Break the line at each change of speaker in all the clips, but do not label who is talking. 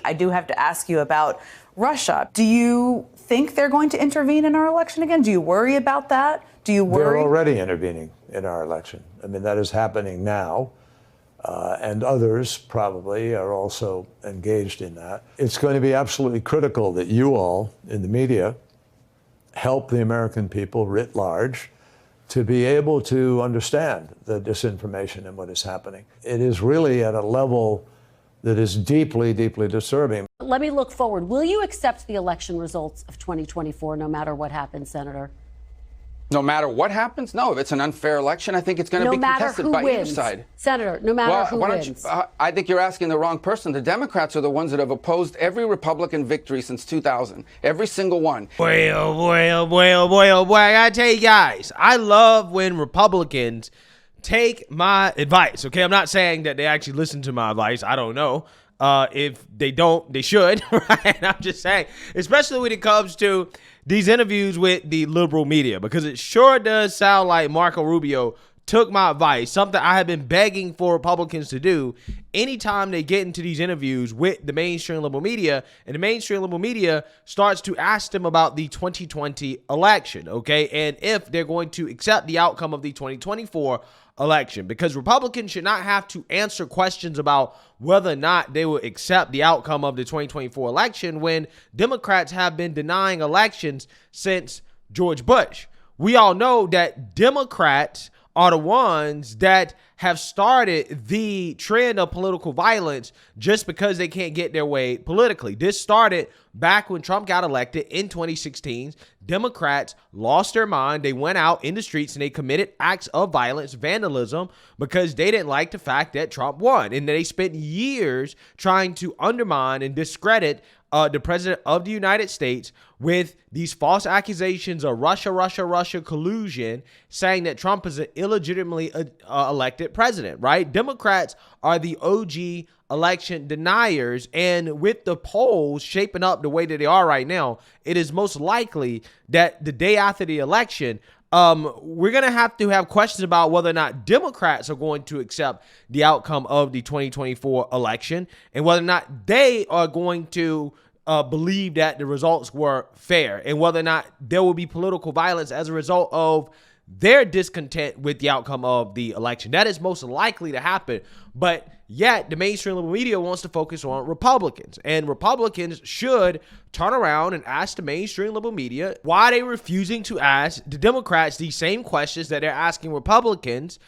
I do have to ask you about Russia. Do you think they're going to intervene in our election again? Do you worry about that? Do you worry?
They're already intervening in our election. I mean, that is happening now. And others probably are also engaged in that. It's going to be absolutely critical that you all in the media help the American people writ large to be able to understand the disinformation and what is happening. It is really at a level that is deeply, deeply disturbing.
Let me look forward. Will you accept the election results of 2024 no matter what happens, Senator?
No matter what happens? No, if it's an unfair election, I think it's going to be contested by either side.
Senator, no matter who wins.
I think you're asking the wrong person. The Democrats are the ones that have opposed every Republican victory since 2000. Every single one.
Boy, oh boy, oh boy, oh boy, oh boy. I gotta tell you guys, I love when Republicans take my advice. Okay, I'm not saying that they actually listen to my advice. I don't know. If they don't, they should, right? I'm just saying, especially when it comes to these interviews with the liberal media, because it sure does sound like Marco Rubio took my advice, something I have been begging for Republicans to do anytime they get into these interviews with the mainstream liberal media, and the mainstream liberal media starts to ask them about the 2020 election, okay? And if they're going to accept the outcome of the 2024 election, because Republicans should not have to answer questions about whether or not they will accept the outcome of the 2024 election when Democrats have been denying elections since George Bush. We all know that Democrats are the ones that have started the trend of political violence just because they can't get their way politically. This started back when Trump got elected in 2016. Democrats lost their mind. They went out in the streets and they committed acts of violence, vandalism, because they didn't like the fact that Trump won. And they spent years trying to undermine and discredit the president of the United States with these false accusations of Russia collusion, saying that Trump is an illegitimately elected president, right? Democrats are the OG election deniers, and with the polls shaping up the way that they are right now, it is most likely that the day after the election, we're going to have questions about whether or not Democrats are going to accept the outcome of the 2024 election and whether or not they are going to believe that the results were fair and whether or not there will be political violence as a result of their discontent with the outcome of the election. That is most likely to happen. But yet the mainstream liberal media wants to focus on Republicans, and Republicans should turn around and ask the mainstream liberal media why they're refusing to ask the Democrats these same questions that they're asking Republicans,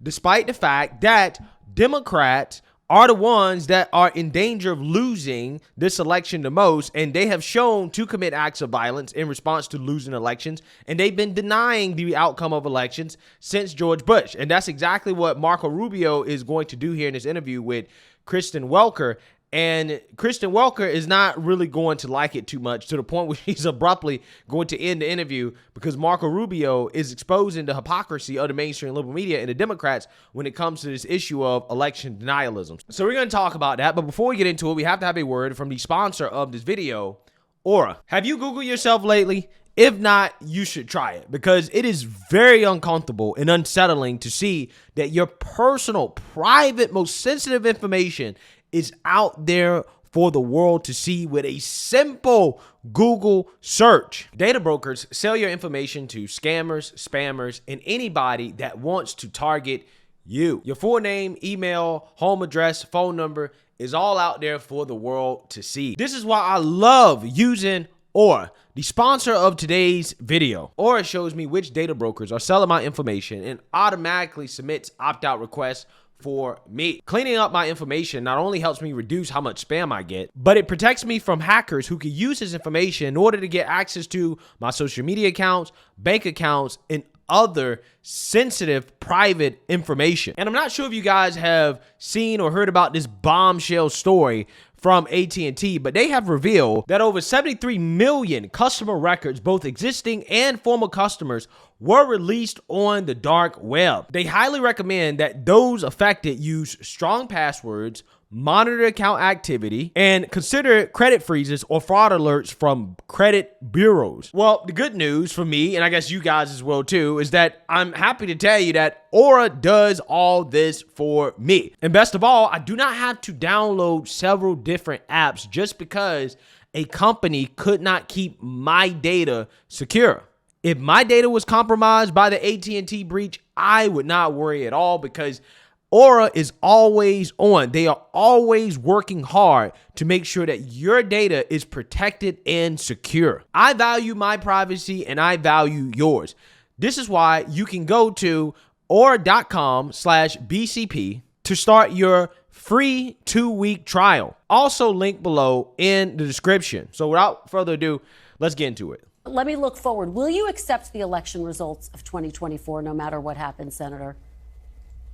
despite the fact that Democrats are the ones that are in danger of losing this election the most, and they have shown to commit acts of violence in response to losing elections, and they've been denying the outcome of elections since George Bush. And that's exactly what Marco Rubio is going to do here in this interview with Kristen Welker. And Kristen Welker is not really going to like it too much, to the point where he's abruptly going to end the interview because Marco Rubio is exposing the hypocrisy of the mainstream liberal media and the Democrats when it comes to this issue of election denialism. So we're going to talk about that. But before we get into it, we have to have a word from the sponsor of this video, Aura. Have you Googled yourself lately? If not, you should try it, because it is very uncomfortable and unsettling to see that your personal, private, most sensitive information is out there for the world to see with a simple Google search. Data brokers sell your information to scammers, spammers, and anybody that wants to target you. Your full name, email, home address, phone number is all out there for the world to see. This is why I love using Aura, the sponsor of today's video. Aura shows me which data brokers are selling my information and automatically submits opt-out requests for me. Cleaning up my information not only helps me reduce how much spam I get, but it protects me from hackers who can use this information in order to get access to my social media accounts, bank accounts, and other sensitive private information. And I'm not sure if you guys have seen or heard about this bombshell story from AT&T, but they have revealed that over 73 million customer records, both existing and former customers, were released on the dark web. They highly recommend that those affected use strong passwords, monitor account activity, and consider credit freezes or fraud alerts from credit bureaus. Well, the good news for me, and I guess you guys as well too, is that I'm happy to tell you that Aura does all this for me. And best of all, I do not have to download several different apps just because a company could not keep my data secure. If my data was compromised by the AT&T breach, I would not worry at all because Aura is always on. They are always working hard to make sure that your data is protected and secure. I value my privacy and I value yours. This is why you can go to aura.com/BCP to start your free 2-week trial. Also linked below in the description. So without further ado, let's get into it.
Let me look forward. Will you accept the election results of 2024 no matter what happens, Senator?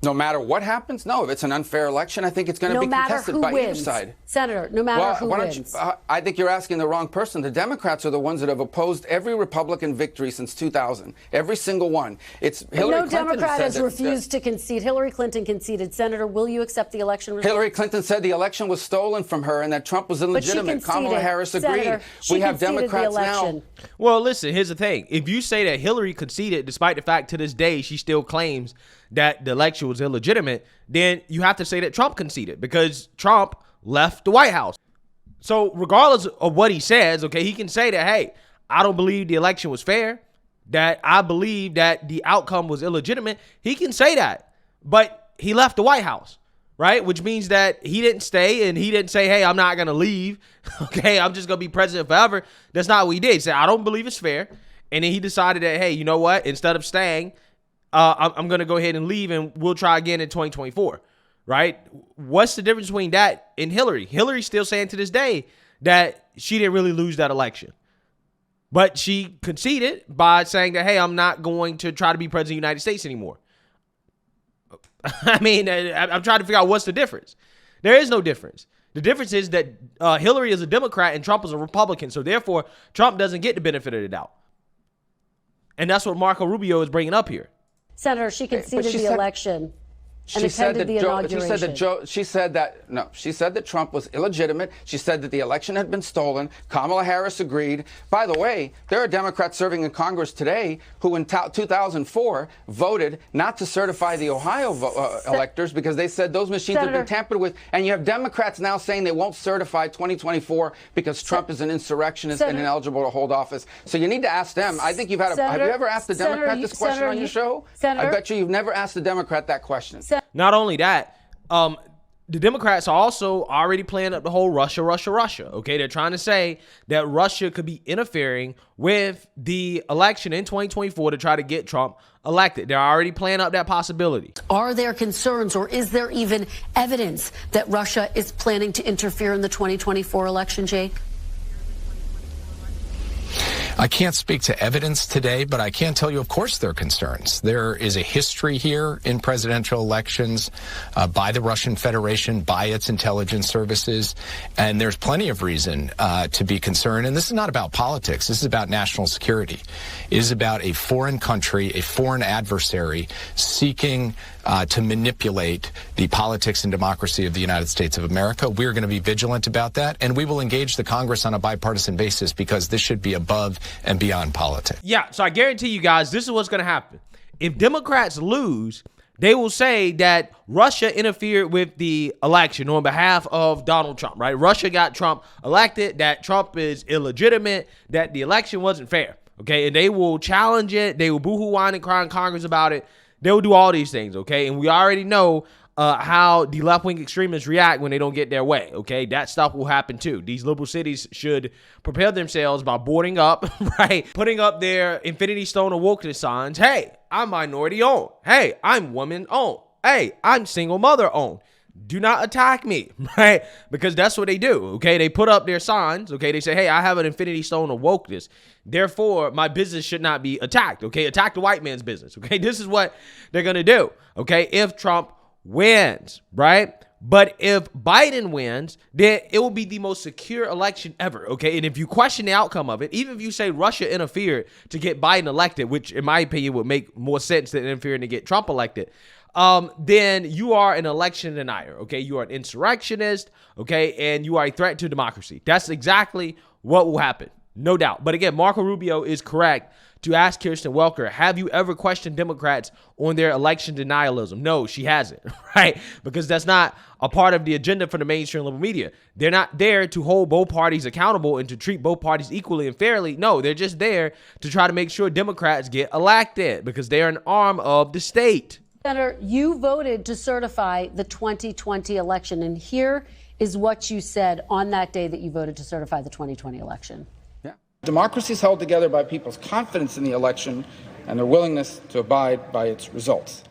No matter what happens? No, if it's an unfair election, I think it's going to be contested by either side.
Senator, no matter who wins.
I think you're asking the wrong person. The Democrats are the ones that have opposed every Republican victory since 2000. Every single one. It's Hillary Clinton.
No Democrat has refused to concede. Hillary Clinton conceded. Senator, will you accept the election results?
Hillary Clinton said the election was stolen from her and that Trump was illegitimate. Kamala Harris agreed.
Senator,
we have Democrats now.
Well, listen, here's the thing. If you say that Hillary conceded, despite the fact to this day she still claims that the election was illegitimate, then you have to say that Trump conceded because Trump left the White House. So regardless of what he says, okay, he can say that, hey, I don't believe the election was fair, that I believe that the outcome was illegitimate. He can say that, but he left the White House, right? Which means that he didn't stay and he didn't say, hey, I'm not going to leave. Okay, I'm just going to be president forever. That's not what he did. He said, I don't believe it's fair. And then he decided that, hey, you know what? Instead of staying, I'm going to go ahead and leave and we'll try again in 2024, right? What's the difference between that and Hillary? Hillary's still saying to this day that she didn't really lose that election. But she conceded by saying that, hey, I'm not going to try to be president of the United States anymore. I mean, I'm trying to figure out what's the difference. There is no difference. The difference is that Hillary is a Democrat and Trump is a Republican. So therefore, Trump doesn't get the benefit of the doubt. And that's what Marco Rubio is bringing up here.
Senator, she conceded the election and attended the inauguration.
She said that Trump was illegitimate. She said that the election had been stolen. Kamala Harris agreed. By the way, there are Democrats serving in Congress today who in 2004 voted not to certify the Ohio electors because they said those machines had been tampered with. And you have Democrats now saying they won't certify 2024 because Trump is an insurrectionist and ineligible to hold office. So you need to ask them. I think you've had have you ever asked a Democrat this question on your show? I bet you've never asked a Democrat that question.
Not only that, the Democrats are also already playing up the whole Russia. Okay, they're trying to say that Russia could be interfering with the election in 2024 to try to get Trump elected. They're already playing up that possibility.
Are there concerns or is there even evidence that Russia is planning to interfere in the 2024 election, Jake?
I can't speak to evidence today, but I can tell you, of course, there are concerns. There is a history here in presidential elections by the Russian Federation, by its intelligence services, and there's plenty of reason to be concerned. And this is not about politics. This is about national security. It is about a foreign country, a foreign adversary seeking to manipulate the politics and democracy of the United States of America. We're going to be vigilant about that, and we will engage the Congress on a bipartisan basis because this should be above and beyond politics.
Yeah, so I guarantee you guys, this is what's going to happen. If Democrats lose, they will say that Russia interfered with the election on behalf of Donald Trump, right? Russia got Trump elected, that Trump is illegitimate, that the election wasn't fair, okay? And they will challenge it. They will boohoo, whine, and cry in Congress about it. They will do all these things, okay? And we already know how the left-wing extremists react when they don't get their way, okay? That stuff will happen too. These liberal cities should prepare themselves by boarding up, right? Putting up their Infinity Stone of wokeness signs. Hey, I'm minority-owned. Hey, I'm woman-owned. Hey, I'm single mother-owned. Do not attack me, right? Because that's what they do, okay? They put up their signs, okay? They say, hey, I have an Infinity Stone of wokeness. Therefore, my business should not be attacked, okay? Attack the white man's business, okay? This is what they're going to do, okay? If Trump wins, right? But if Biden wins, then it will be the most secure election ever, okay? And if you question the outcome of it, even if you say Russia interfered to get Biden elected, which in my opinion would make more sense than interfering to get Trump elected, then you are an election denier, okay? You are an insurrectionist, okay? And you are a threat to democracy. That's exactly what will happen, no doubt. But again, Marco Rubio is correct to ask Kristen Welker, have you ever questioned Democrats on their election denialism? No, she hasn't, right? Because that's not a part of the agenda for the mainstream liberal media. They're not there to hold both parties accountable and to treat both parties equally and fairly. No, they're just there to try to make sure Democrats get elected because they are an arm of the state.
Senator, you voted to certify the 2020 election, and here is what you said on that day that you voted to certify the 2020 election.
Democracy is held together by people's confidence in the election and their willingness to abide by its results.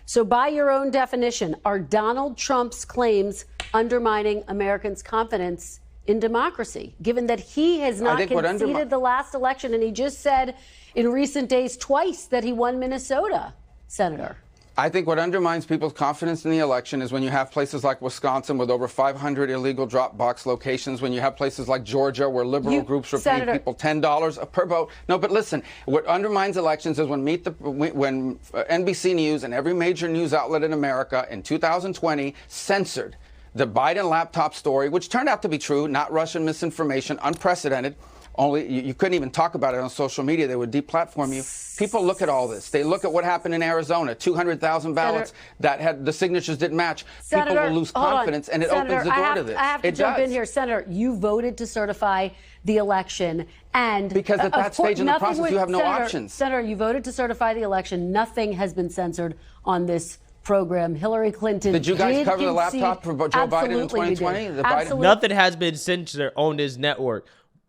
So by your own definition, are Donald Trump's claims undermining Americans' confidence in democracy, given that he has not conceded the last election and he just said in recent days twice that he won Minnesota, Senator?
I think what undermines people's confidence in the election is when you have places like Wisconsin with over 500 illegal drop box locations, when you have places like Georgia where liberal groups are paying people $10 per vote. No, but listen, what undermines elections is when NBC News and every major news outlet in America in 2020 censored the Biden laptop story, which turned out to be true, not Russian misinformation, unprecedented. Only you couldn't even talk about it on social media. They would deplatform you. People look at all this. They look at what happened in Arizona, 200,000 ballots that had the signatures didn't match. Senator, people will lose confidence, and it opens the door to this.
I have to jump in here. Senator, you voted to certify the election, and
because at that stage in the process, you have no options.
Senator, you voted to certify the election. Nothing has been censored on this program. Hillary Clinton
did you guys cover the laptop for Joe Biden in 2020?
Nothing has been censored on this network.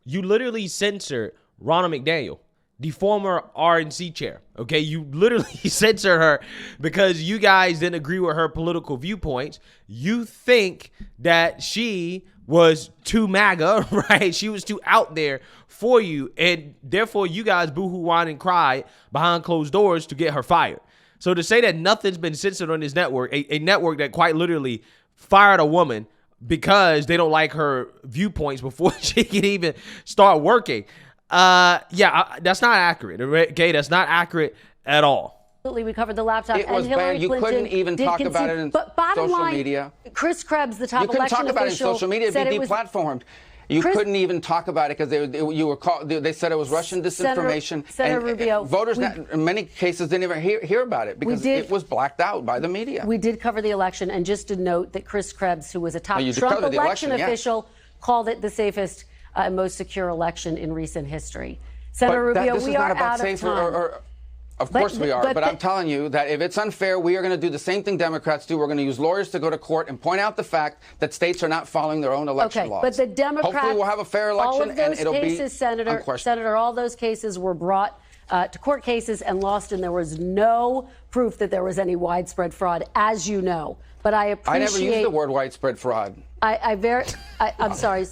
You literally censored Ronna McDaniel, the former RNC chair. Okay, you literally censored her because you guys didn't agree with her political viewpoints. You think that she was too MAGA, right? She was too out there for you, and therefore you guys boohoo, whine, and cry behind closed doors to get her fired. So to say that nothing's been censored on this network, a network that quite literally fired a woman because they don't like her viewpoints before she can even start working. That's not accurate. Okay, that's not accurate at all.
Absolutely, we covered the laptop.
It was bad. You couldn't even talk about it in social media.
Chris Krebs, the top election official,
you couldn't talk about it in social media. It'd be deplatformed. You couldn't even talk about it because they said it was Russian disinformation.
Senator Rubio,
voters in many cases didn't even hear about it because it was blacked out by the media.
We did cover the election, and just to note that Chris Krebs, who was a top Trump election official, called it the safest and most secure election in recent history. Senator Rubio, we are out of time.
Of course we are, but I'm telling you that if it's unfair, we are going to do the same thing Democrats do. We're going to use lawyers to go to court and point out the fact that states are not following their own election laws.
But the Democrats,
hopefully we'll have a fair election, and it'll be unquestioned.
Senator, all those cases were brought to court cases and lost, and there was no proof that there was any widespread fraud, as you know. But I appreciate.
I never used the word widespread fraud.
I'm sorry.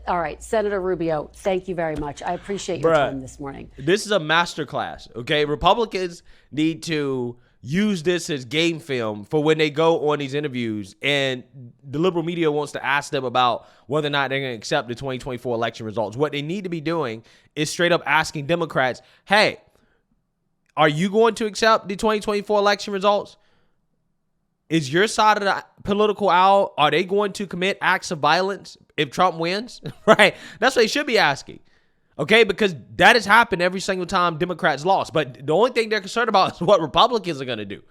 All right, Senator Rubio, thank you very much. I appreciate your time this morning.
This is a masterclass, okay? Republicans need to use this as game film for when they go on these interviews and the liberal media wants to ask them about whether or not they're going to accept the 2024 election results. What they need to be doing is straight up asking Democrats, hey, are you going to accept the 2024 election results? Is your side of the political aisle, are they going to commit acts of violence if Trump wins? Right? That's what they should be asking. Okay? Because that has happened every single time Democrats lost. But the only thing they're concerned about is what Republicans are going to do.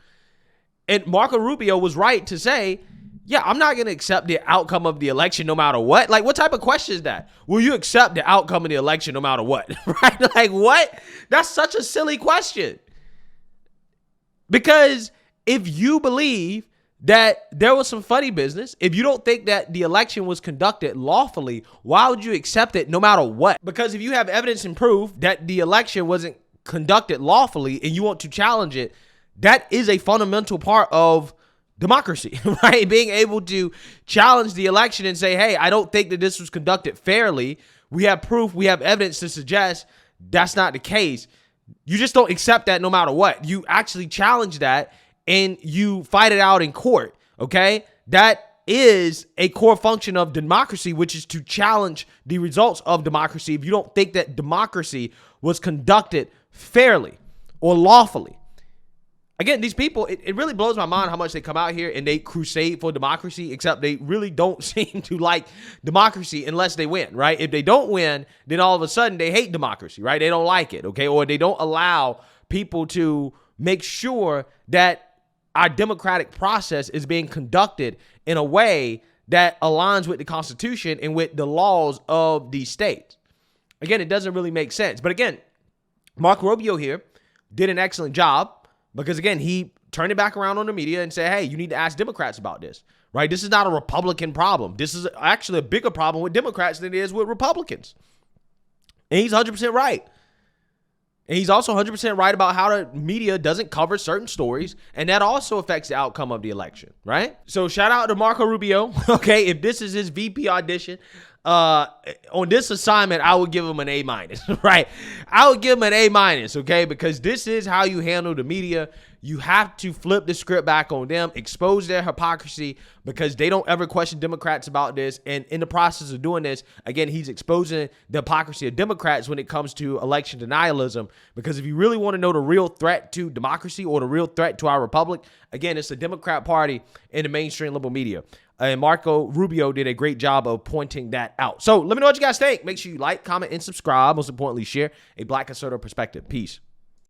And Marco Rubio was right to say, yeah, I'm not going to accept the outcome of the election no matter what. Like, what type of question is that? Will you accept the outcome of the election no matter what? Right? Like, what? That's such a silly question. Because if you believe that there was some funny business, if you don't think that the election was conducted lawfully, why would you accept it no matter what? Because if you have evidence and proof that the election wasn't conducted lawfully and you want to challenge it, that is a fundamental part of democracy, right? Being able to challenge the election and say, hey, I don't think that this was conducted fairly. We have proof, we have evidence to suggest that's not the case. You just don't accept that no matter what. You actually challenge that and you fight it out in court, okay? That is a core function of democracy, which is to challenge the results of democracy if you don't think that democracy was conducted fairly or lawfully. again, these people, it really blows my mind how much they come out here and they crusade for democracy, except they really don't seem to like democracy unless they win, right? If they don't win, then all of a sudden they hate democracy, right? They don't like it, okay? Or they don't allow people to make sure that our democratic process is being conducted in a way that aligns with the Constitution and with the laws of these states. Again, it doesn't really make sense. But again, Marco Rubio here did an excellent job because, again, he turned it back around on the media and said, hey, you need to ask Democrats about this, right? This is not a Republican problem. This is actually a bigger problem with Democrats than it is with Republicans. And he's 100% right. And he's also 100% right about how the media doesn't cover certain stories, and that also affects the outcome of the election, right? So shout out to Marco Rubio. Okay, if this is his VP audition, on this assignment, I would give him an A-, right? I would give him an A-, okay? Because this is how you handle the media. You have to flip the script back on them, expose their hypocrisy, because they don't ever question Democrats about this. And in the process of doing this, again, he's exposing the hypocrisy of Democrats when it comes to election denialism. Because if you really want to know the real threat to democracy or the real threat to our republic, again, it's the Democrat Party and the mainstream liberal media. And Marco Rubio did a great job of pointing that out. So let me know what you guys think. Make sure you like, comment, and subscribe. Most importantly, share a Black conservative perspective. Peace.